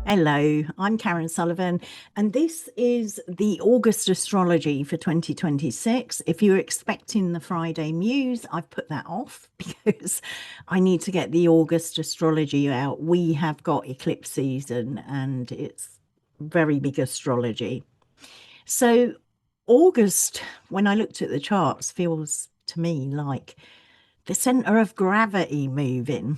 Hello, I'm Karen Sullivan, and this is the August astrology for 2026. If you're expecting the Friday Muse, I've put that off because I need to get the August astrology out. We have got eclipse season and it's very big astrology. So, August, when I looked at the charts, feels to me like the center of gravity moving.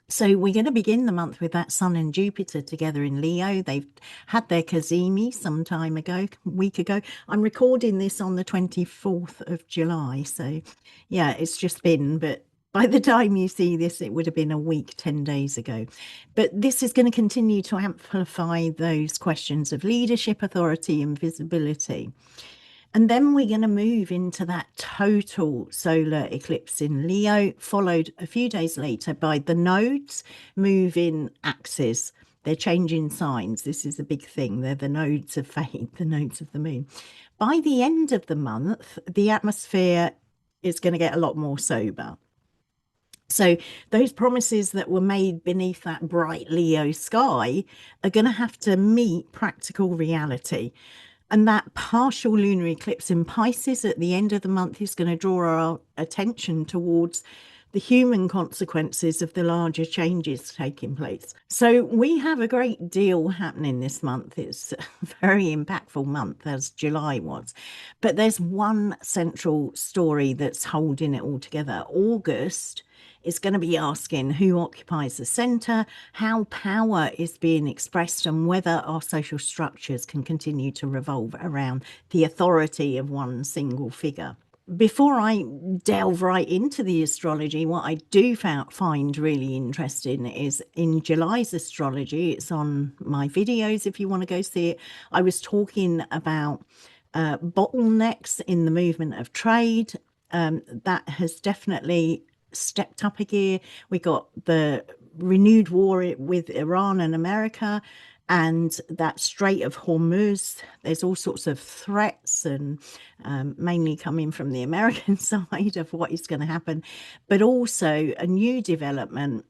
So we're going to begin the month with that Sun and Jupiter together in Leo. They've had their Cazimi some time ago, a week ago. I'm recording this on the 24th of July. So yeah, it's just been, but by the time you see this, it would have been a week, 10 days ago. But this is going to continue to amplify those questions of leadership, authority, and visibility. And then we're going to move into that total solar eclipse in Leo, followed a few days later by the nodes moving axes. They're changing signs. This is a big thing. They're the nodes of fate, the nodes of the moon. By the end of the month, the atmosphere is going to get a lot more sober. So those promises that were made beneath that bright Leo sky are going to have to meet practical reality. And that partial lunar eclipse in Pisces at the end of the month is going to draw our attention towards the human consequences of the larger changes taking place. So we have a great deal happening this month. It's a very impactful month, as July was. But there's one central story that's holding it all together. August is going to be asking who occupies the center, how power is being expressed, and whether our social structures can continue to revolve around the authority of one single figure. Before I delve right into the astrology, what I do find really interesting is in July's astrology. It's on my videos if you want to go see it. I was talking about bottlenecks in the movement of trade. That has definitely stepped up a gear. We got the renewed war with Iran and America, and that Strait of Hormuz. There's all sorts of threats, and mainly coming from the American side of what is going to happen. But also a new development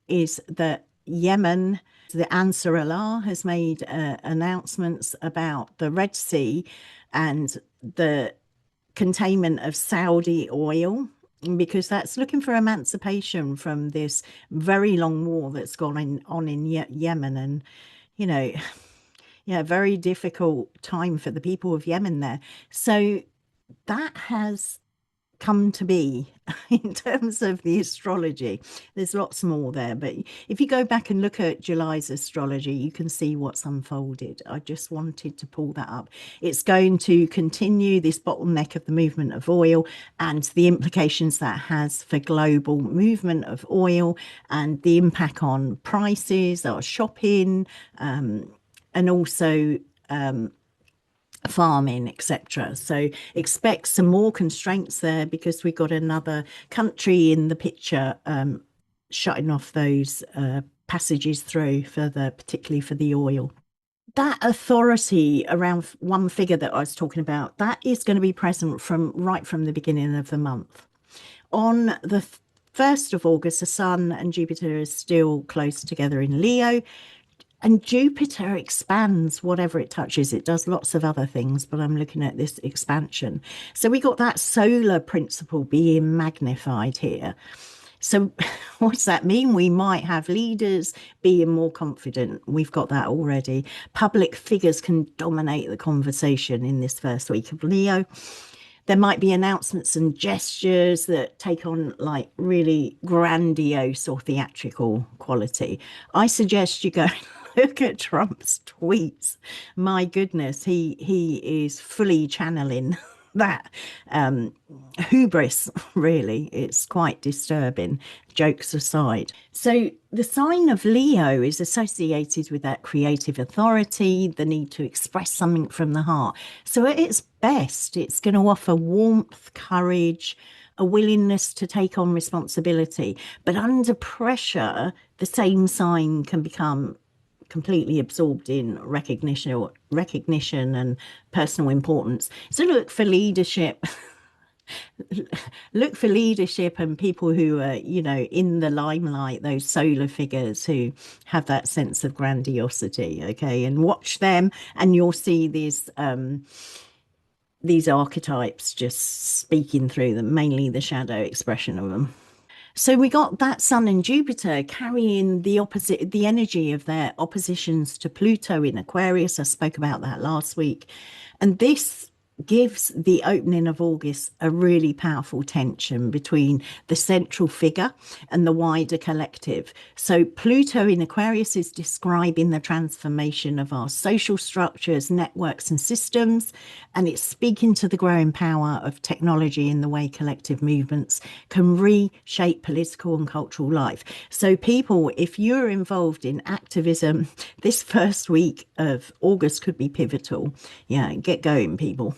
is that Yemen, the Ansar Allah, has made announcements about the Red Sea and the containment of Saudi oil, because that's looking for emancipation from this very long war that's gone on in Yemen. And, you know, yeah, very difficult time for the people of Yemen there. So that has come to be in terms of the astrology. There's lots more there, but if you go back and look at July's astrology, you can see what's unfolded. I just wanted to pull that up. It's going to continue this bottleneck of the movement of oil and the implications that has for global movement of oil and the impact on prices, our shopping, and also farming, etc. So expect some more constraints there, because we've got another country in the picture shutting off those passages through particularly for the oil. That authority around one figure that I was talking about, that is going to be present right from the beginning of the month. On the 1st of August, the Sun and Jupiter is still close together in Leo. And Jupiter expands whatever it touches. It does lots of other things, but I'm looking at this expansion. So we got that solar principle being magnified here. So what does that mean? We might have leaders being more confident. We've got that already. Public figures can dominate the conversation in this first week of Leo. There might be announcements and gestures that take on like really grandiose or theatrical quality. I suggest you go look at Trump's tweets. My goodness, he is fully channeling that hubris, really. It's quite disturbing, jokes aside. So the sign of Leo is associated with that creative authority, the need to express something from the heart. So at its best, it's going to offer warmth, courage, a willingness to take on responsibility. But under pressure, the same sign can become completely absorbed in recognition and personal importance. So look for leadership Look for leadership and people who are, in the limelight, those solar figures who have that sense of grandiosity, okay? And watch them, and you'll see these archetypes just speaking through them, mainly the shadow expression of them. So we got that Sun and Jupiter carrying the energy of their oppositions to Pluto in Aquarius. I spoke about that last week. And this gives the opening of August a really powerful tension between the central figure and the wider collective. So Pluto in Aquarius is describing the transformation of our social structures, networks, and systems, and it's speaking to the growing power of technology in the way collective movements can reshape political and cultural life. So people, if you're involved in activism, this first week of August could be pivotal. Yeah, get going, people.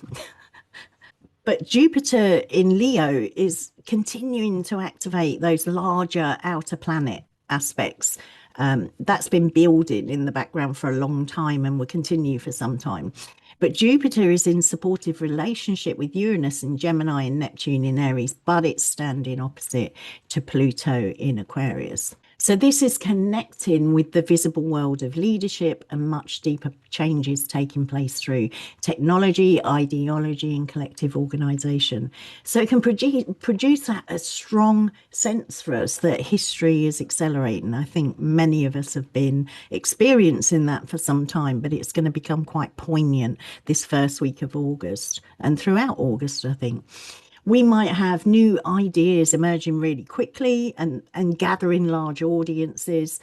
But Jupiter in Leo is continuing to activate those larger outer planet aspects. That's been building in the background for a long time and will continue for some time. But Jupiter is in supportive relationship with Uranus and Gemini and Neptune in Aries, but it's standing opposite to Pluto in Aquarius. So this is connecting with the visible world of leadership and much deeper changes taking place through technology, ideology, and collective organization. So it can produce a strong sense for us that history is accelerating. I think many of us have been experiencing that for some time, but it's going to become quite poignant this first week of August and throughout August, I think. We might have new ideas emerging really quickly and gathering large audiences.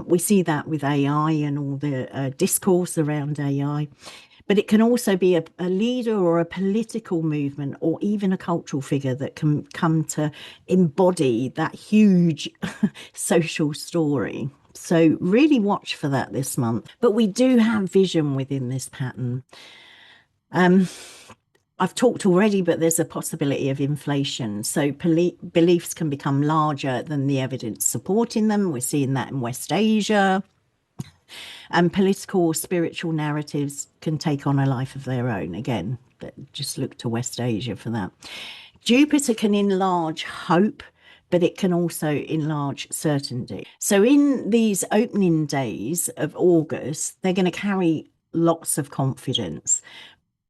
We see that with AI and all the discourse around AI. But it can also be a leader or a political movement or even a cultural figure that can come to embody that huge social story. So really watch for that this month. But we do have vision within this pattern. I've talked already, but there's a possibility of inflation. So beliefs can become larger than the evidence supporting them. We're seeing that in West Asia. And political or spiritual narratives can take on a life of their own. Again, just look to West Asia for that. Jupiter can enlarge hope, but it can also enlarge certainty. So in these opening days of August, they're going to carry lots of confidence.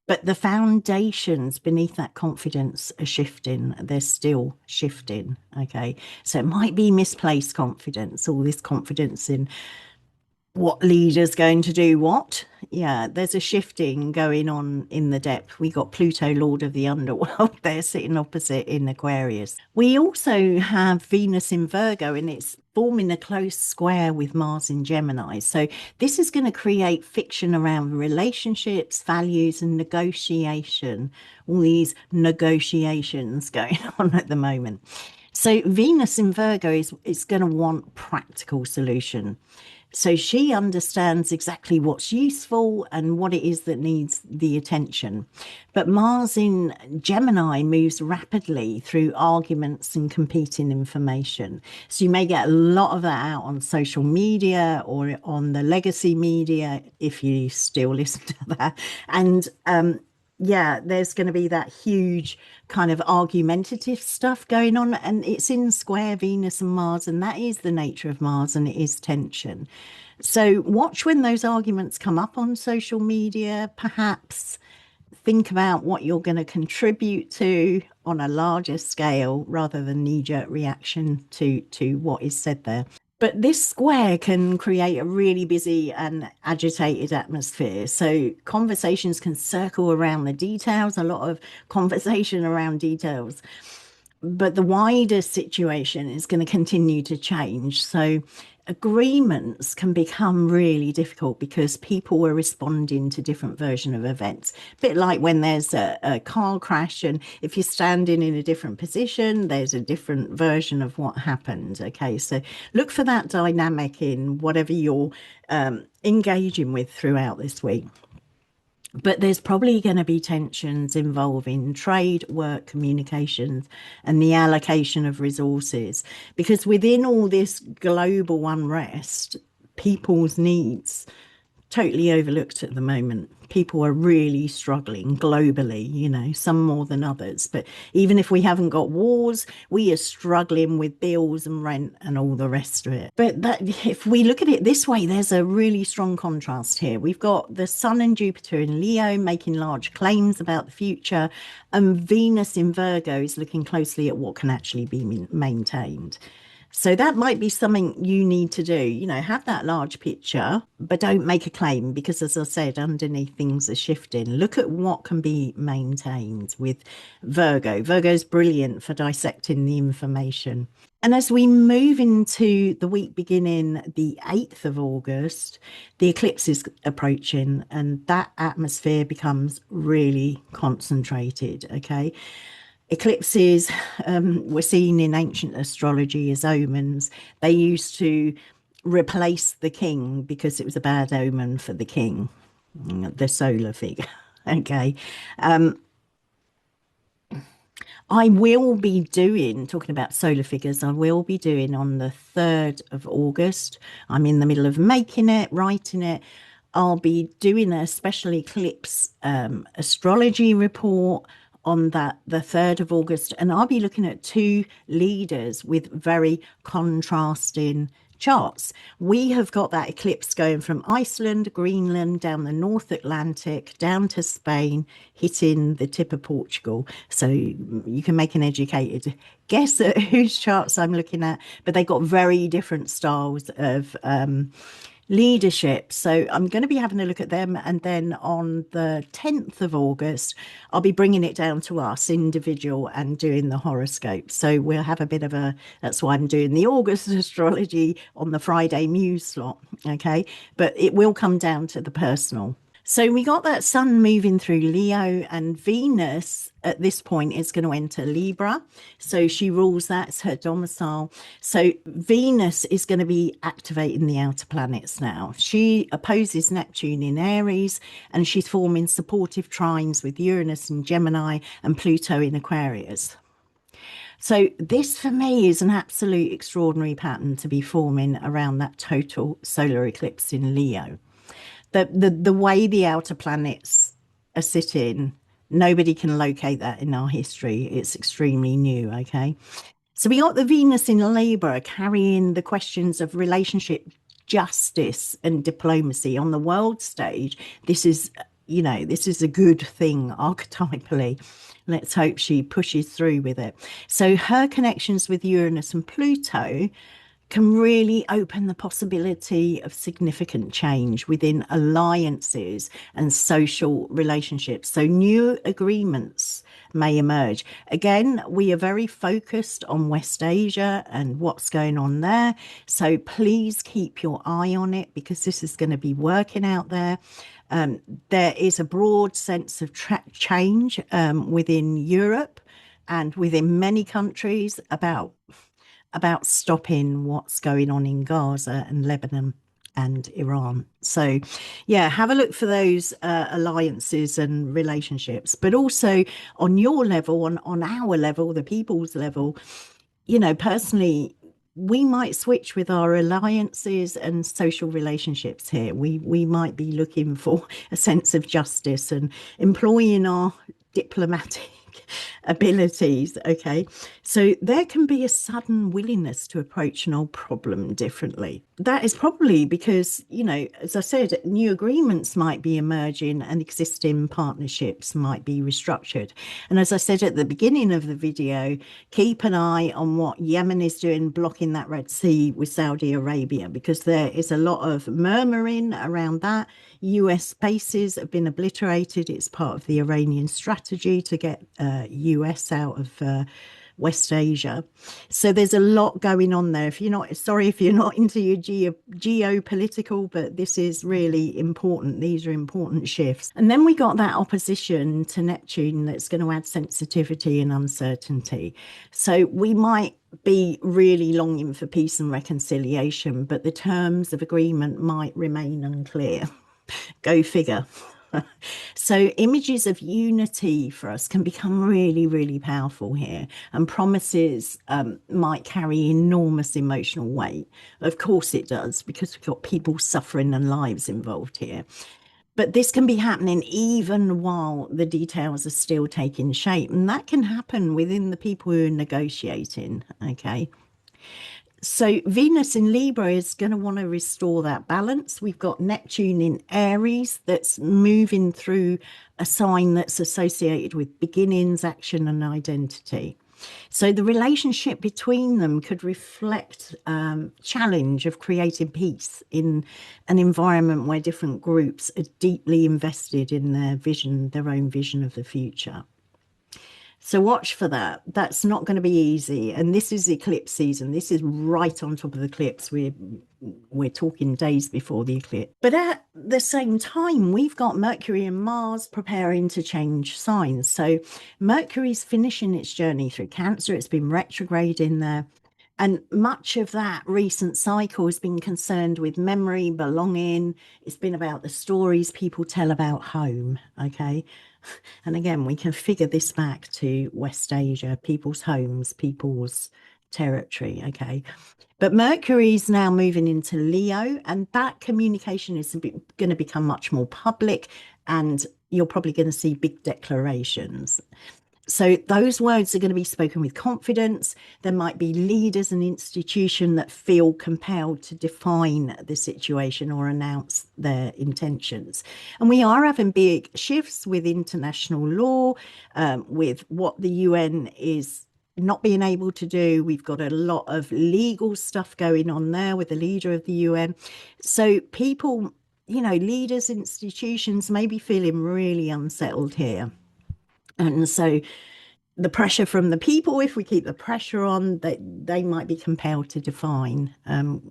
But the foundations beneath that confidence are shifting. They're still shifting. Okay. So it might be misplaced confidence, all this confidence in what leader's going to do what. Yeah, there's a shifting going on in the depth. We got Pluto, Lord of the Underworld, there sitting opposite in Aquarius. We also have Venus in Virgo, and it's forming a close square with Mars in Gemini. So this is going to create fiction around relationships, values, and negotiation. All these negotiations going on at the moment. So Venus in Virgo is going to want practical solution. So she understands exactly what's useful and what it is that needs the attention. But Mars in Gemini moves rapidly through arguments and competing information. So you may get a lot of that out on social media or on the legacy media, if you still listen to that. And yeah, there's going to be that huge kind of argumentative stuff going on, and it's in square Venus and Mars, and that is the nature of Mars, and it is tension. So watch when those arguments come up on social media. Perhaps think about what you're going to contribute to on a larger scale rather than knee-jerk reaction to what is said there. But this square can create a really busy and agitated atmosphere. So conversations can circle around the details, a lot of conversation around details. But the wider situation is going to continue to change. So agreements can become really difficult because people are responding to different version of events. A bit like when there's a car crash, and if you're standing in a different position, there's a different version of what happened. Okay, so look for that dynamic in whatever you're engaging with throughout this week. But there's probably going to be tensions involving trade, work, communications, and the allocation of resources. Because within all this global unrest, people's needs totally overlooked at the moment. People are really struggling globally, some more than others. But even if we haven't got wars, we are struggling with bills and rent and all the rest of it. But if we look at it this way, there's a really strong contrast here. We've got the Sun and Jupiter in Leo making large claims about the future, and Venus in Virgo is looking closely at what can actually be maintained. So that might be something you need to do, have that large picture, but don't make a claim because, as I said, underneath things are shifting. Look at what can be maintained with Virgo. Virgo's brilliant for dissecting the information. And as we move into the week beginning the 8th of August, the eclipse is approaching and that atmosphere becomes really concentrated, okay? Eclipses were seen in ancient astrology as omens. They used to replace the king because it was a bad omen for the king, the solar figure. Okay. I will be doing, talking about solar figures, I will be doing on the 3rd of August. I'm in the middle of making it, writing it. I'll be doing a special eclipse astrology report on that the 3rd of August, and I'll be looking at two leaders with very contrasting charts. We have got that eclipse going from Iceland, Greenland, down the North Atlantic, down to Spain, hitting the tip of Portugal. So you can make an educated guess at whose charts I'm looking at, but they've got very different styles of leadership. So I'm going to be having a look at them. And then on the 10th of August, I'll be bringing it down to us individual and doing the horoscope. So we'll have a bit of that's why I'm doing the August astrology on the Friday Muse slot. Okay. But it will come down to the personal. So we got that Sun moving through Leo, and Venus at this point is going to enter Libra. So she rules that, it's her domicile. So Venus is going to be activating the outer planets now. She opposes Neptune in Aries, and she's forming supportive trines with Uranus in Gemini and Pluto in Aquarius. So this for me is an absolute extraordinary pattern to be forming around that total solar eclipse in Leo. The way the outer planets are sitting, nobody can locate that in our history. It's extremely new, okay? So we got the Venus in Libra carrying the questions of relationship, justice and diplomacy on the world stage. This is, this is a good thing archetypally. Let's hope she pushes through with it. So her connections with Uranus and Pluto can really open the possibility of significant change within alliances and social relationships. So new agreements may emerge. Again, we are very focused on West Asia and what's going on there. So please keep your eye on it because this is going to be working out there. There is a broad sense of change within Europe and within many countries about stopping what's going on in Gaza and Lebanon and Iran. So yeah, have a look for those alliances and relationships, but also on your level, on our level, the people's level, personally, we might switch with our alliances and social relationships here. We might be looking for a sense of justice and employing our diplomatic abilities. Okay, so there can be a sudden willingness to approach an old problem differently. That is probably because, as I said, new agreements might be emerging and existing partnerships might be restructured. And as I said at the beginning of the video, keep an eye on what Yemen is doing, blocking that Red Sea with Saudi Arabia, because there is a lot of murmuring around that. US bases have been obliterated. It's part of the Iranian strategy to get US out of West Asia. So there's a lot going on there. If you're not into your geopolitical, but this is really important. These are important shifts. And then we got that opposition to Neptune that's going to add sensitivity and uncertainty. So we might be really longing for peace and reconciliation, but the terms of agreement might remain unclear. Go figure. So images of unity for us can become really, really powerful here, and promises might carry enormous emotional weight. Of course it does, because we've got people suffering and lives involved here. But this can be happening even while the details are still taking shape, and that can happen within the people who are negotiating. Okay. So Venus in Libra is going to want to restore that balance. We've got Neptune in Aries that's moving through a sign that's associated with beginnings, action, and identity. So the relationship between them could reflect challenge of creating peace in an environment where different groups are deeply invested in their vision, their own vision of the future. So watch for that. That's not going to be easy. And this is eclipse season. This is right on top of the eclipse. We're talking days before the eclipse. But at the same time, we've got Mercury and Mars preparing to change signs. So Mercury's finishing its journey through Cancer. It's been retrograde in there. And much of that recent cycle has been concerned with memory, belonging. It's been about the stories people tell about home. Okay. And again, we can figure this back to West Asia, people's homes, people's territory. Okay. But Mercury is now moving into Leo, and that communication is going to become much more public, and you're probably going to see big declarations. So those words are going to be spoken with confidence. There might be leaders and institutions that feel compelled to define the situation or announce their intentions. And we are having big shifts with international law, with what the UN is not being able to do. We've got a lot of legal stuff going on there with the leader of the UN. So people, leaders, institutions may be feeling really unsettled here. And so the pressure from the people, if we keep the pressure on, they might be compelled to define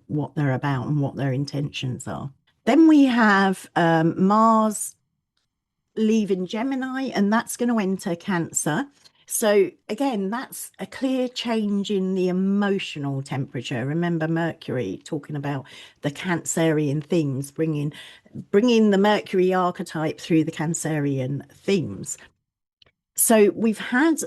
what they're about and what their intentions are. Then we have Mars leaving Gemini, and that's going to enter Cancer. So again, that's a clear change in the emotional temperature. Remember Mercury talking about the Cancerian themes, bringing the Mercury archetype through the Cancerian themes. So we've had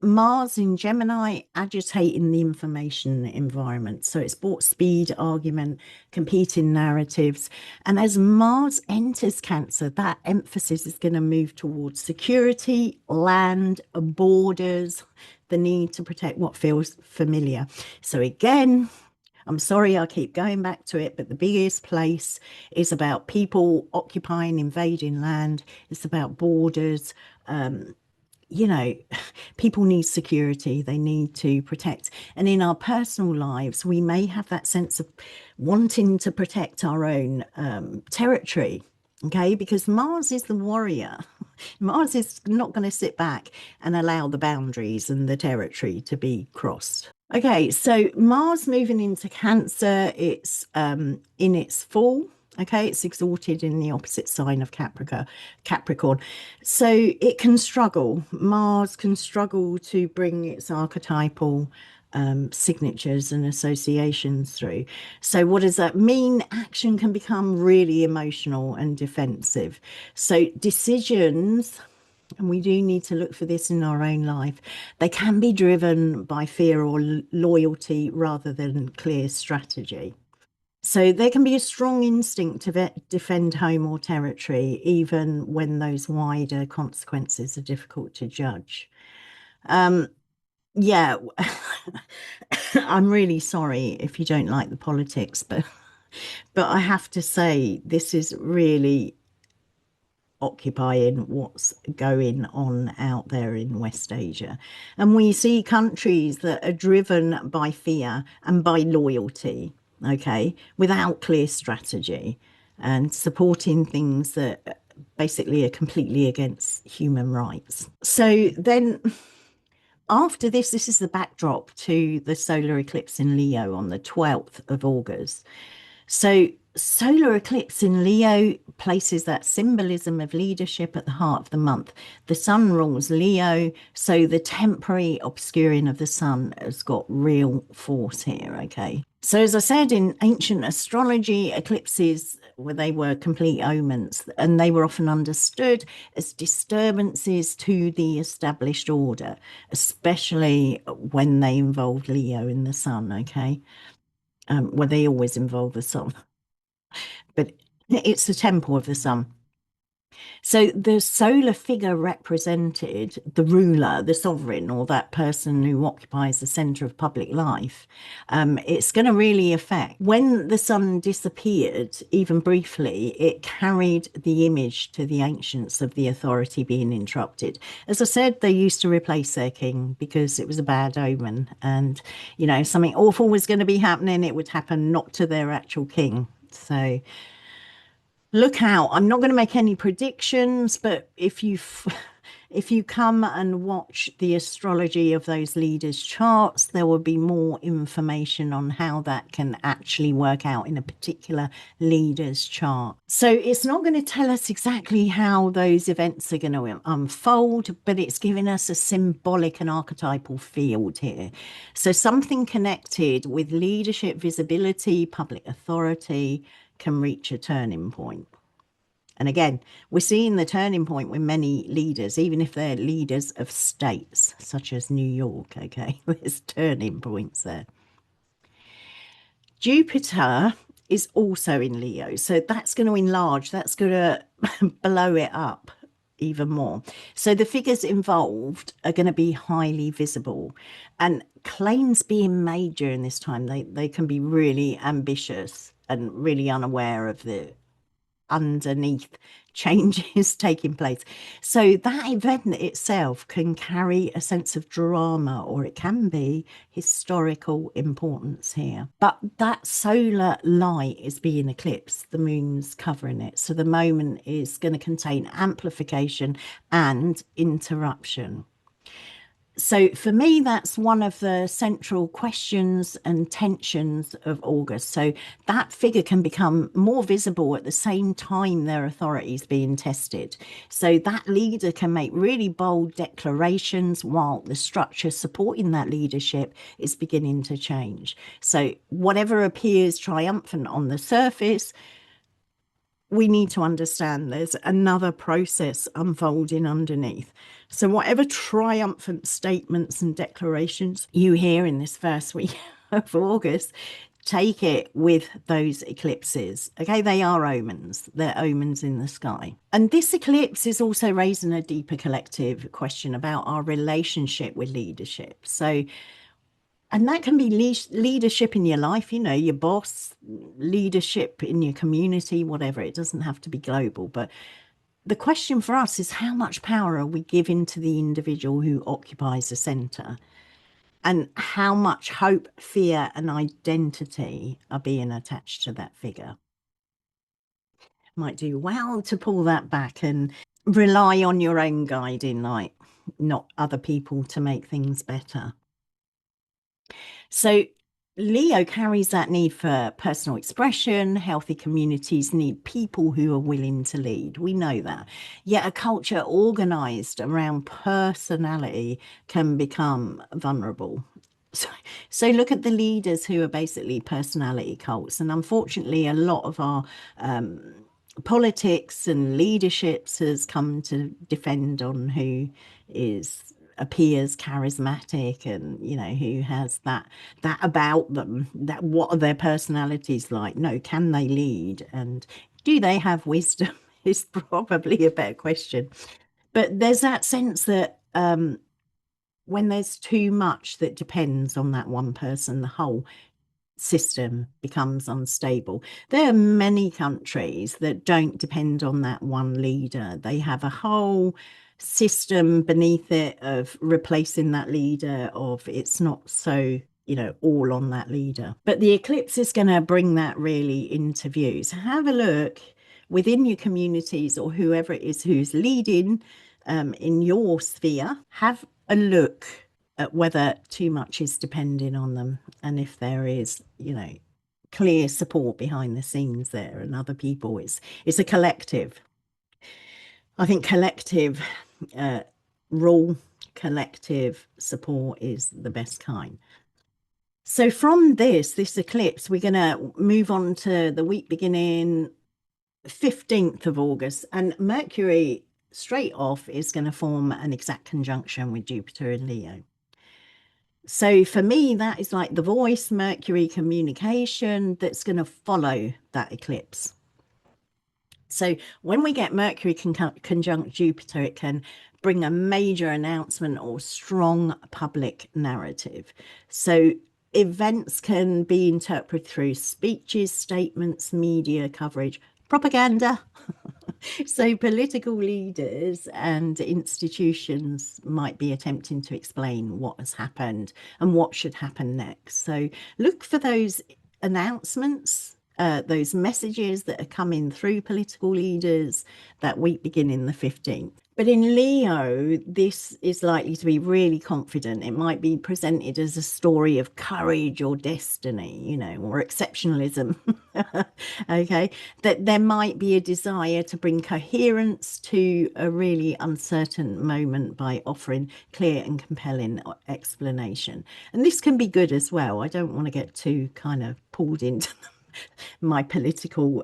Mars in Gemini agitating the information environment. So it's brought speed, argument, competing narratives. And as Mars enters Cancer, that emphasis is going to move towards security, land, borders, the need to protect what feels familiar. So again, I'm sorry I keep going back to it, but the biggest place is about people occupying, invading land. It's about borders. People need security, they need to protect. And in our personal lives, we may have that sense of wanting to protect our own territory, okay? Because Mars is the warrior. Mars is not going to sit back and allow the boundaries and the territory to be crossed. Okay, so Mars moving into Cancer, it's in its fall. Okay, it's exalted in the opposite sign of Capricorn. So it can struggle. Mars can struggle to bring its archetypal signatures and associations through. So what does that mean? Action can become really emotional and defensive. So decisions, and we do need to look for this in our own life, they can be driven by fear or loyalty rather than clear strategy. So there can be a strong instinct to defend home or territory, even when those wider consequences are difficult to judge. Yeah, I'm really sorry if you don't like the politics, but I have to say this is really occupying what's going on out there in West Asia. And we see countries that are driven by fear and by loyalty, okay, without clear strategy and supporting things that basically are completely against human rights. So then after this is the backdrop to the solar eclipse in Leo on the 12th of August. So solar eclipse in Leo places that symbolism of leadership at the heart of the month. The sun rules Leo, so the temporary obscuring of the sun has got real force here, okay? So, as I said, in ancient astrology, eclipses well, they were complete omens, and they were often understood as disturbances to the established order, especially when they involved Leo in the sun. Okay, well, they always involve the sun, but it's the temple of the sun. So the solar figure represented the ruler, the sovereign, or that person who occupies the center of public life. It's going to really affect when the sun disappeared, even briefly, it carried the image to the ancients of the authority being interrupted. As I said, they used to replace their king because it was a bad omen. And, something awful was going to be happening. It would happen not to their actual king. So look out. I'm not going to make any predictions, but if you come and watch the astrology of those leaders' charts, there will be more information on how that can actually work out in a particular leader's chart. So it's not going to tell us exactly how those events are going to unfold, but it's giving us a symbolic and archetypal field here. So something connected with leadership, visibility, public authority can reach a turning point. And again, we're seeing the turning point with many leaders, even if they're leaders of states such as New York. Okay, there's turning points there. Jupiter is also in Leo, so that's going to enlarge, that's going to blow it up even more. So the figures involved are going to be highly visible, and claims being made during this time, they can be really ambitious and really unaware of the underneath changes taking place. So that event itself can carry a sense of drama, or it can be historical importance here. But that solar light is being eclipsed, the moon's covering it. So the moment is going to contain amplification and interruption. So for me, that's one of the central questions and tensions of August. So that figure can become more visible at the same time their authority is being tested. So that leader can make really bold declarations while the structure supporting that leadership is beginning to change. So whatever appears triumphant on the surface, we need to understand there's another process unfolding underneath. So, whatever triumphant statements and declarations you hear in this first week of August, take it with those eclipses. Okay, they are omens, they're omens in the sky. And this eclipse is also raising a deeper collective question about our relationship with leadership. So, and that can be leadership in your life, your boss, leadership in your community, whatever. It doesn't have to be global. But the question for us is, how much power are we giving to the individual who occupies the center? And how much hope, fear, and identity are being attached to that figure? Might do well to pull that back and rely on your own guiding light, not other people to make things better. So Leo carries that need for personal expression. Healthy communities need people who are willing to lead. We know that. Yet a culture organized around personality can become vulnerable. So look at the leaders who are basically personality cults. And unfortunately, a lot of our politics and leaderships has come to defend on who appears charismatic and who has that about them, that what are their personalities like. No, can they lead, and do they have wisdom is probably a better question. But there's that sense that when there's too much that depends on that one person, the whole system becomes unstable. There are many countries that don't depend on that one leader. They have a whole system beneath it of replacing that leader, of it's not so all on that leader. But the eclipse is going to bring that really into view. So have a look within your communities, or whoever it is who's leading in your sphere. Have a look at whether too much is depending on them, and if there is clear support behind the scenes there and other people. It's a collective. I think collective rule, collective support is the best kind. So from this eclipse, we're going to move on to the week beginning 15th of August, and Mercury straight off is going to form an exact conjunction with Jupiter in Leo. So for me, that is like the voice, Mercury communication that's going to follow that eclipse. So when we get Mercury conjunct Jupiter, it can bring a major announcement or strong public narrative. So events can be interpreted through speeches, statements, media coverage, propaganda. So political leaders and institutions might be attempting to explain what has happened and what should happen next. So look for those announcements, those messages that are coming through political leaders that week beginning the 15th. But in Leo, this is likely to be really confident. It might be presented as a story of courage or destiny, you know, or exceptionalism. Okay, that there might be a desire to bring coherence to a really uncertain moment by offering clear and compelling explanation. And this can be good as well. I don't want to get too kind of pulled into my political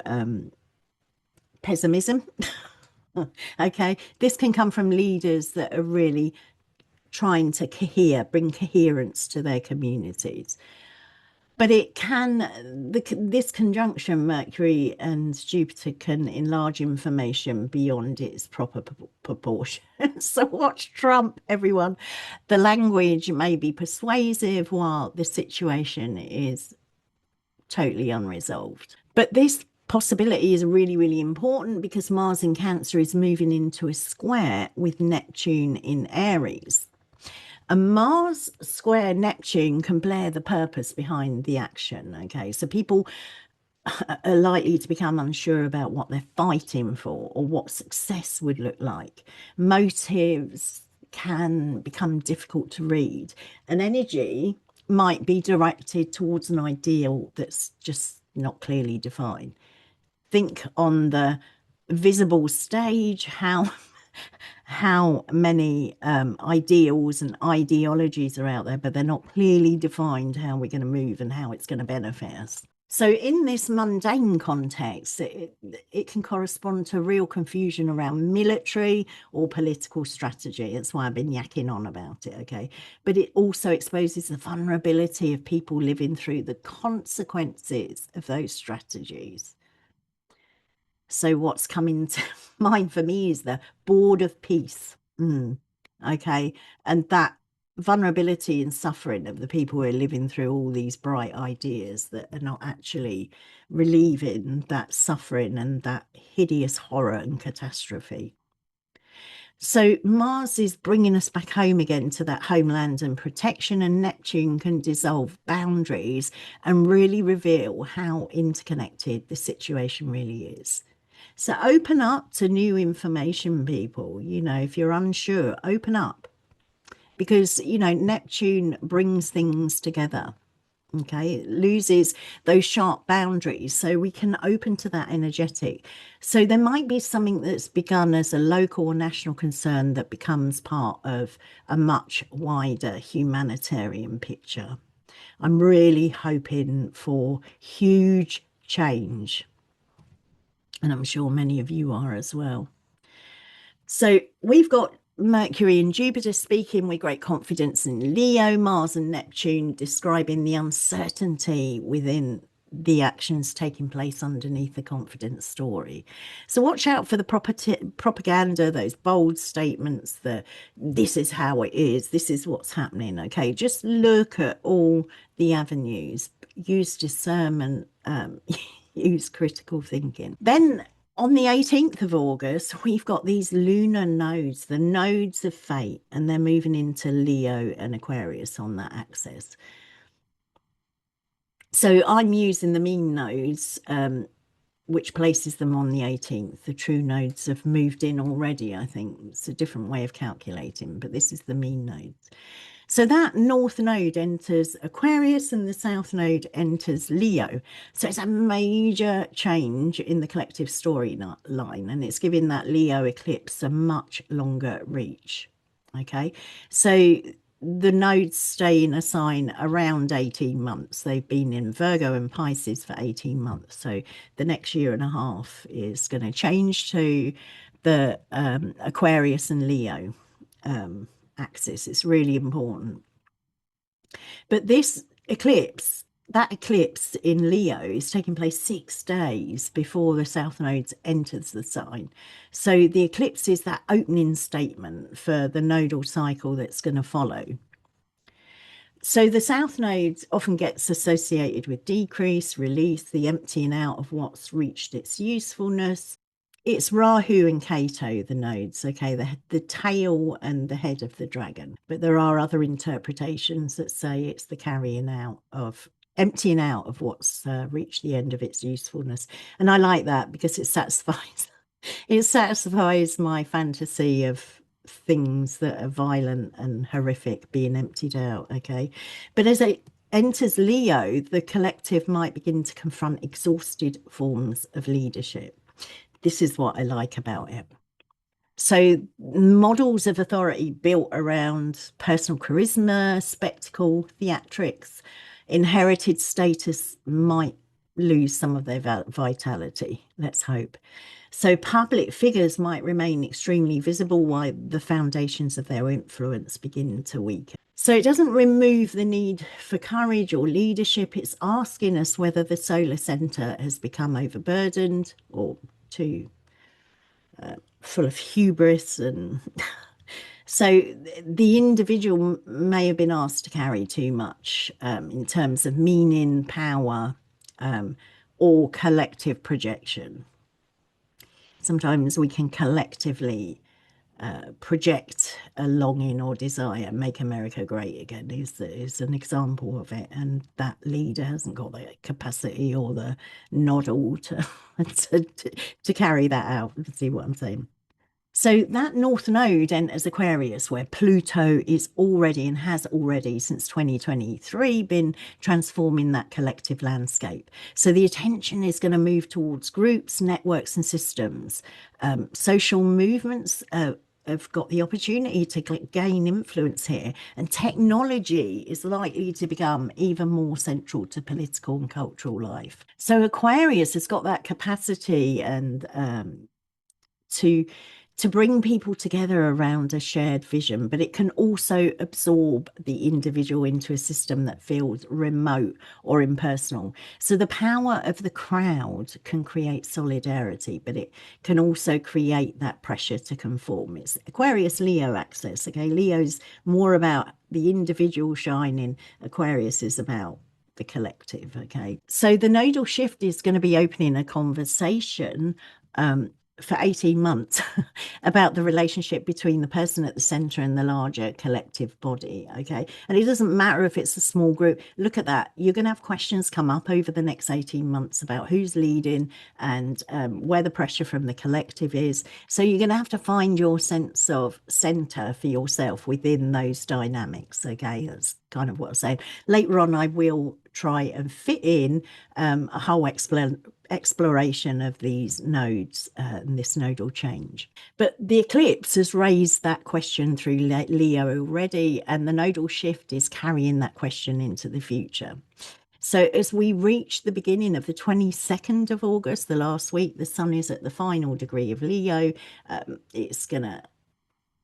pessimism. Okay, this can come from leaders that are really trying to bring coherence to their communities. But it can, this conjunction, Mercury and Jupiter, can enlarge information beyond its proper proportion. So watch Trump, everyone. The language may be persuasive while the situation is totally unresolved. But this possibility is really, really important because Mars in Cancer is moving into a square with Neptune in Aries. A Mars square Neptune can blur the purpose behind the action. Okay, so people are likely to become unsure about what they're fighting for or what success would look like. Motives can become difficult to read, and energy might be directed towards an ideal that's just not clearly defined. Think on the visible stage how many ideals and ideologies are out there, but they're not clearly defined how we're going to move and how it's going to benefit us. So in this mundane context, it can correspond to real confusion around military or political strategy. That's why I've been yakking on about it, okay? But it also exposes the vulnerability of people living through the consequences of those strategies. So what's coming to mind for me is the board of peace. Okay. And that vulnerability and suffering of the people who are living through all these bright ideas that are not actually relieving that suffering and that hideous horror and catastrophe. So Mars is bringing us back home again to that homeland and protection, and Neptune can dissolve boundaries and really reveal how interconnected the situation really is. So open up to new information, people. You know, if you're unsure, open up, because, you know, Neptune brings things together. Okay, it loses those sharp boundaries, so we can open to that energetic. So there might be something that's begun as a local or national concern that becomes part of a much wider humanitarian picture. I'm really hoping for huge change, and I'm sure many of you are as well. So we've got Mercury and Jupiter speaking with great confidence in Leo, Mars and Neptune describing the uncertainty within the actions taking place underneath the confidence story. So watch out for the propaganda, those bold statements that this is how it is, this is what's happening. Okay, just look at all the avenues, use discernment, use critical thinking. Then on the 18th of August, we've got these lunar nodes, the nodes of fate, and they're moving into Leo and Aquarius on that axis. So I'm using the mean nodes, which places them on the 18th. The true nodes have moved in already, I think. It's a different way of calculating, but this is the mean nodes. So that north node enters Aquarius and the south node enters Leo. So it's a major change in the collective storyline, and it's giving that Leo eclipse a much longer reach. Okay, so the nodes stay in a sign around 18 months. They've been in Virgo and Pisces for 18 months. So the next year and a half is going to change to the Aquarius and Leo axis. It's really important. But this eclipse, that eclipse in Leo is taking place 6 days before the South Node enters the sign. So the eclipse is that opening statement for the nodal cycle that's going to follow. So the South Node often gets associated with decrease, release, the emptying out of what's reached its usefulness. It's Rahu and Ketu, the nodes, okay, the tail and the head of the dragon. But there are other interpretations that say it's the carrying out of, emptying out of what's reached the end of its usefulness. And I like that because it satisfies my fantasy of things that are violent and horrific being emptied out, okay? But as it enters Leo, the collective might begin to confront exhausted forms of leadership. This is what I like about it. So models of authority built around personal charisma, spectacle, theatrics, inherited status might lose some of their vitality, let's hope. So public figures might remain extremely visible while the foundations of their influence begin to weaken. So it doesn't remove the need for courage or leadership. It's asking us whether the solar center has become overburdened or too full of hubris. And so the individual may have been asked to carry too much in terms of meaning, power, or collective projection. Sometimes we can collectively project a longing or desire. Make America great again is an example of it, and that leader hasn't got the capacity or the noddle to to carry that out. See what I'm saying? So that North Node enters Aquarius, where Pluto is already and has already since 2023 been transforming that collective landscape. So the attention is going to move towards groups, networks, and systems. Social movements have got the opportunity to gain influence here, and technology is likely to become even more central to political and cultural life. So Aquarius has got that capacity and to bring people together around a shared vision, but it can also absorb the individual into a system that feels remote or impersonal. So the power of the crowd can create solidarity, but it can also create that pressure to conform. It's Aquarius Leo axis, okay? Leo's more about the individual shining. Aquarius is about the collective, okay? So the nodal shift is going to be opening a conversation for 18 months about the relationship between the person at the center and the larger collective body, okay? And it doesn't matter if it's a small group. Look at that. You're going to have questions come up over the next 18 months about who's leading and where the pressure from the collective is. So you're going to have to find your sense of center for yourself within those dynamics, okay? That's kind of what I'm saying. Later on, I will try and fit in a whole exploration of these nodes and this nodal change. But the eclipse has raised that question through Leo already, and the nodal shift is carrying that question into the future. So as we reach the beginning of the 22nd of August, the last week, the sun is at the final degree of Leo. It's going to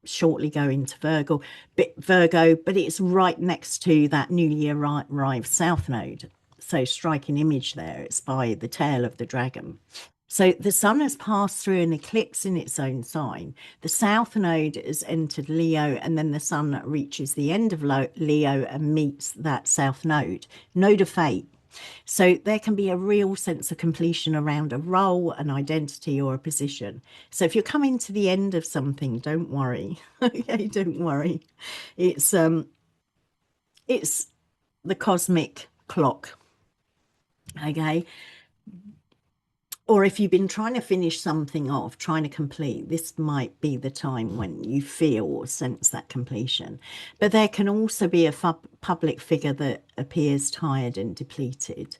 shortly go into Virgo, but it's right next to that newly arrived South Node. So striking image there, it's by the tail of the dragon. So the sun has passed through an eclipse in its own sign. The South Node has entered Leo, and then the sun reaches the end of Leo and meets that South Node, node of fate. So there can be a real sense of completion around a role, an identity, or a position. So if you're coming to the end of something, don't worry. Okay, don't worry. It's the cosmic clock. Okay. Or if you've been trying to finish something off, trying to complete, this might be the time when you feel or sense that completion. But there can also be a public figure that appears tired and depleted.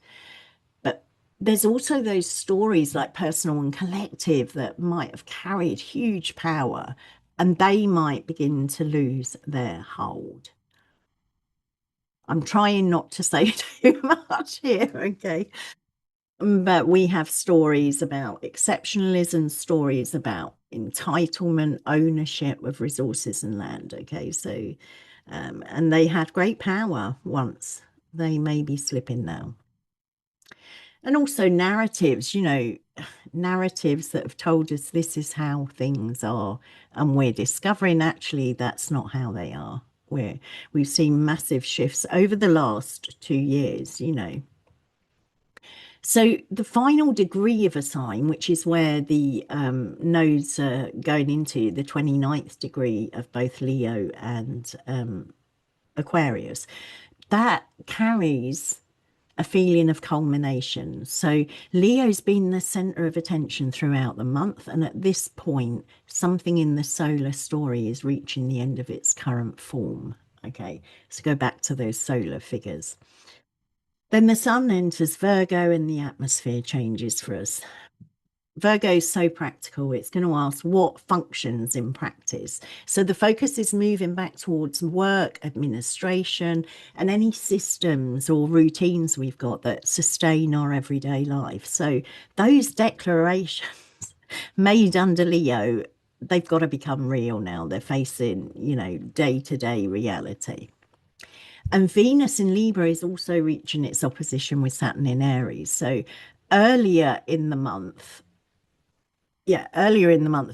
But there's also those stories like personal and collective that might have carried huge power, and they might begin to lose their hold. I'm trying not to say too much here, okay? But we have stories about exceptionalism, stories about entitlement, ownership of resources and land. Okay, so and they had great power once. They may be slipping now. And also narratives, narratives that have told us this is how things are, and we're discovering actually that's not how they are. We've seen massive shifts over the last 2 years. So the final degree of a sign, which is where the nodes are going into the 29th degree of both Leo and Aquarius, that carries a feeling of culmination. So Leo's been the center of attention throughout the month, and at this point, something in the solar story is reaching the end of its current form. Okay, so go back to those solar figures. Then the sun enters Virgo and the atmosphere changes for us. Virgo is so practical, it's going to ask what functions in practice. So the focus is moving back towards work, administration, and any systems or routines we've got that sustain our everyday life. So those declarations made under Leo, they've got to become real now. They're facing, day-to-day reality. And Venus in Libra is also reaching its opposition with Saturn in Aries. So earlier in the month,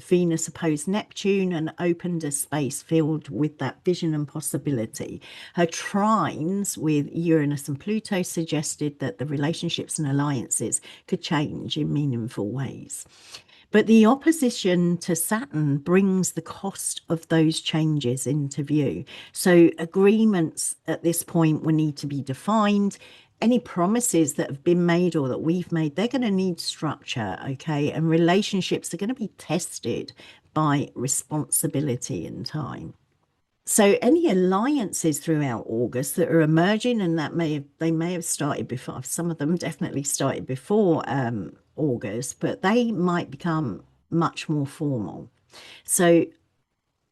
Venus opposed Neptune and opened a space filled with that vision and possibility. Her trines with Uranus and Pluto suggested that the relationships and alliances could change in meaningful ways. But the opposition to Saturn brings the cost of those changes into view. So agreements at this point will need to be defined. Any promises that have been made or that we've made, they're going to need structure, okay? And relationships are going to be tested by responsibility and time. So any alliances throughout August that are emerging, and they may have started before, some of them definitely started before August, but they might become much more formal. So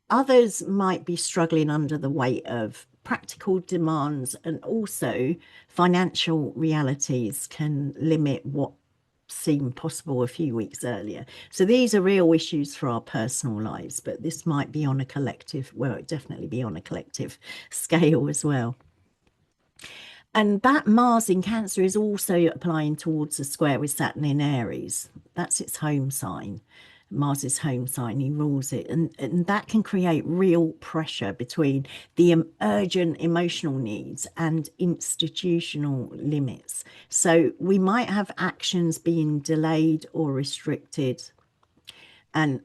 others might be struggling under the weight of practical demands, and also financial realities can limit what seemed possible a few weeks earlier. So these are real issues for our personal lives, but this might be on a collective, well, it definitely be on a collective scale as well. And that Mars in Cancer is also applying towards a square with Saturn in Aries. That's its home sign. Mars's home sign, he rules it. And that can create real pressure between the urgent emotional needs and institutional limits. So we might have actions being delayed or restricted. And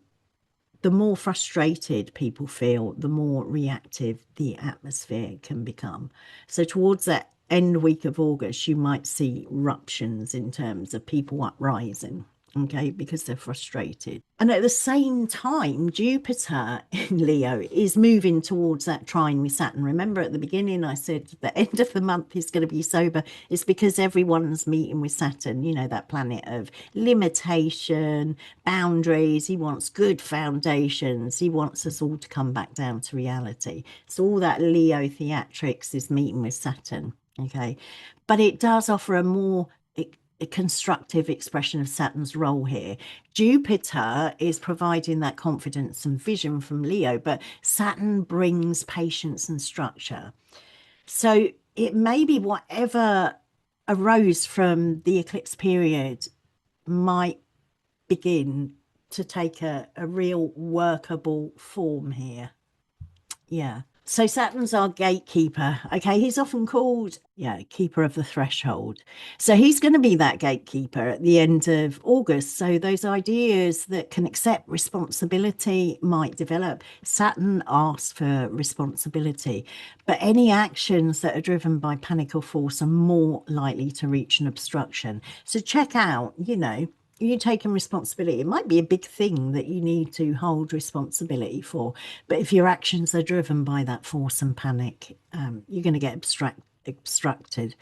the more frustrated people feel, the more reactive the atmosphere can become. So towards that end week of August, you might see ruptions in terms of people uprising, okay, because they're frustrated. And at the same time, Jupiter in Leo is moving towards that trine with Saturn. Remember at the beginning, I said the end of the month is going to be sober. It's because everyone's meeting with Saturn, that planet of limitation, boundaries. He wants good foundations. He wants us all to come back down to reality. So all that Leo theatrics is meeting with Saturn, okay? But it does offer a constructive expression of Saturn's role here. Jupiter is providing that confidence and vision from Leo, but Saturn brings patience and structure. So it may be whatever arose from the eclipse period might begin to take a real workable form here. Yeah. So Saturn's our gatekeeper. Okay, he's often called, keeper of the threshold. So he's going to be that gatekeeper at the end of August. So those ideas that can accept responsibility might develop. Saturn asks for responsibility, but any actions that are driven by panic or force are more likely to reach an obstruction. So check out, you taking responsibility. It might be a big thing that you need to hold responsibility for, but if your actions are driven by that force and panic, you're going to get obstructed.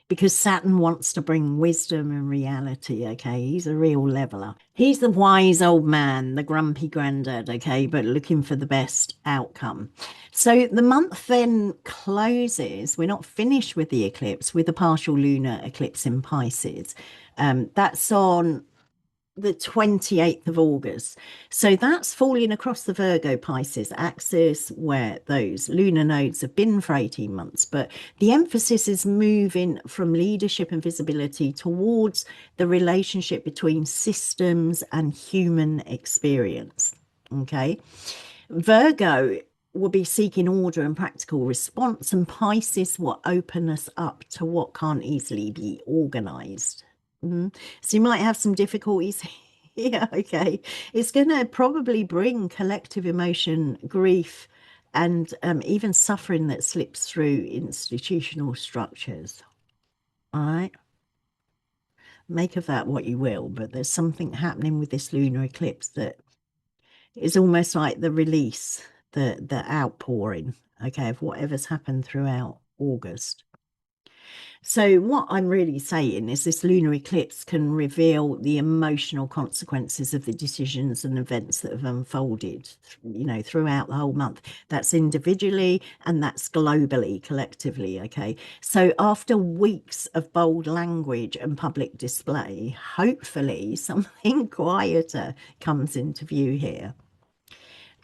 because Saturn wants to bring wisdom and reality. Okay, he's a real leveler. He's the wise old man, the grumpy granddad. Okay, but looking for the best outcome. So the month then closes. We're not finished with the eclipse, with a partial lunar eclipse in Pisces. That's on the 28th of August. So that's falling across the Virgo Pisces axis where those lunar nodes have been for 18 months. But the emphasis is moving from leadership and visibility towards the relationship between systems and human experience. Okay. Virgo will be seeking order and practical response, and Pisces will open us up to what can't easily be organized. So you might have some difficulties here. Okay, it's going to probably bring collective emotion, grief, and even suffering that slips through institutional structures. All right, make of that what you will, but there's something happening with this lunar eclipse that is almost like the release, the outpouring, okay, of whatever's happened throughout August. So what I'm really saying is this lunar eclipse can reveal the emotional consequences of the decisions and events that have unfolded, throughout the whole month. That's individually and that's globally, collectively, okay? So after weeks of bold language and public display, hopefully something quieter comes into view here.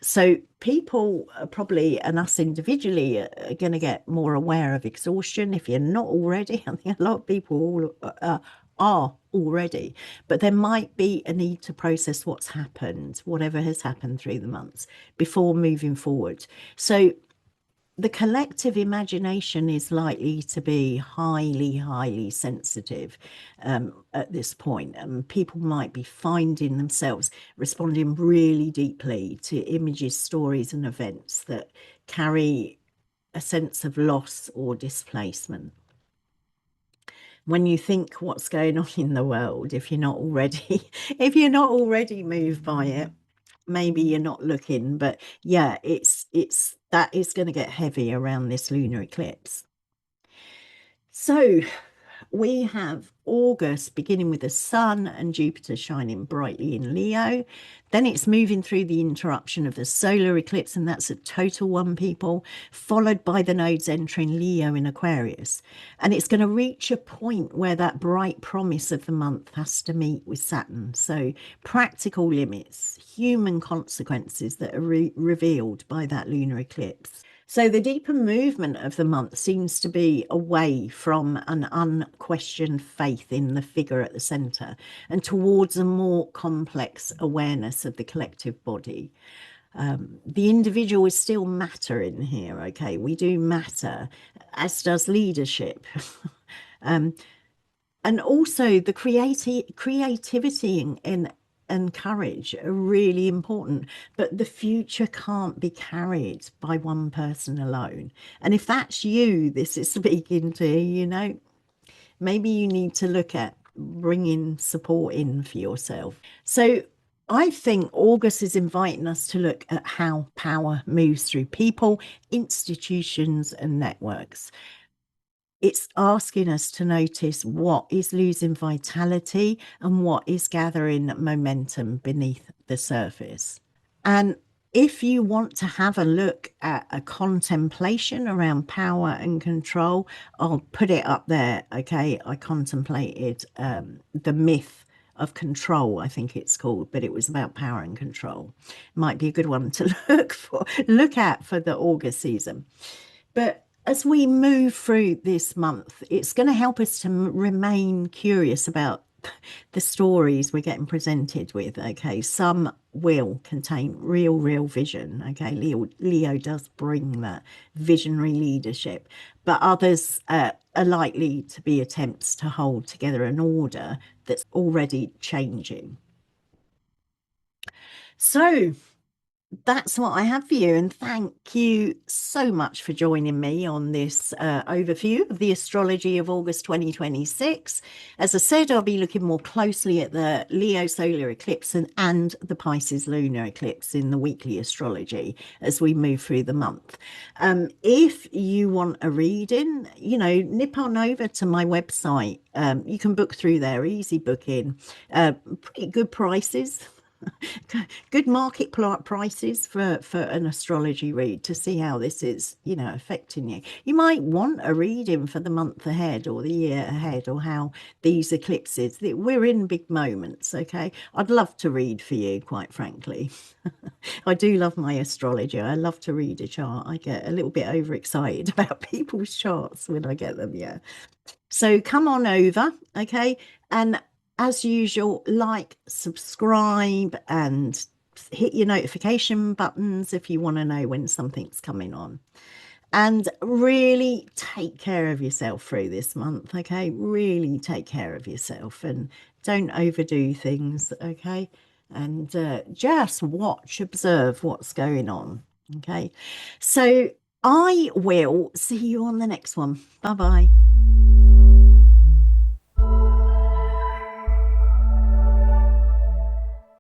So people probably, and us individually, are going to get more aware of exhaustion. If you're not already, I think a lot of people are already, but there might be a need to process what's happened, whatever has happened through the months, before moving forward. So the collective imagination is likely to be highly, highly sensitive at this point. And people might be finding themselves responding really deeply to images, stories, and events that carry a sense of loss or displacement. When you think what's going on in the world, if you're not already, if you're not already moved by it, maybe you're not looking, but yeah, it's that is going to get heavy around this lunar eclipse. So we have August beginning with the sun and Jupiter shining brightly in Leo. Then it's moving through the interruption of the solar eclipse, and that's a total one, people, followed by the nodes entering Leo in Aquarius. And it's going to reach a point where that bright promise of the month has to meet with Saturn. So practical limits, human consequences that are revealed by that lunar eclipse. So the deeper movement of the month seems to be away from an unquestioned faith in the figure at the centre and towards a more complex awareness of the collective body. The individual is still mattering here, okay? We do matter, as does leadership. And also the creativity and courage are really important, but the future can't be carried by one person alone. And if that's you, this is speaking to, maybe you need to look at bringing support in for yourself. So I think August is inviting us to look at how power moves through people, institutions, and networks. It's asking us to notice what is losing vitality and what is gathering momentum beneath the surface. And if you want to have a look at a contemplation around power and control, I'll put it up there. Okay, I contemplated the myth of control, I think it's called, but it was about power and control. Might be a good one to look at for the August season. But as we move through this month, it's going to help us to remain curious about the stories we're getting presented with. Okay, some will contain real vision. Okay, Leo does bring that visionary leadership, but others are likely to be attempts to hold together an order that's already changing. So That's what I have for you. And thank you so much for joining me on this overview of the astrology of August 2026. As I said, I'll be looking more closely at the Leo solar eclipse and the Pisces lunar eclipse in the weekly astrology as we move through the month. If you want a reading, nip on over to my website. You can book through there, easy booking, pretty good prices. Good market prices for an astrology read to see how this is, affecting you. You might want a reading for the month ahead or the year ahead, or how these eclipses, we're in big moments. Okay, I'd love to read for you, quite frankly. I do love my astrology. I love to read a chart. I get a little bit overexcited about people's charts when I get them. Yeah. So come on over, okay? And as usual, like, subscribe, and hit your notification buttons if you want to know when something's coming on. And really take care of yourself through this month, okay? Really take care of yourself and don't overdo things, okay? And just watch, observe what's going on, okay? So I will see you on the next one. Bye bye.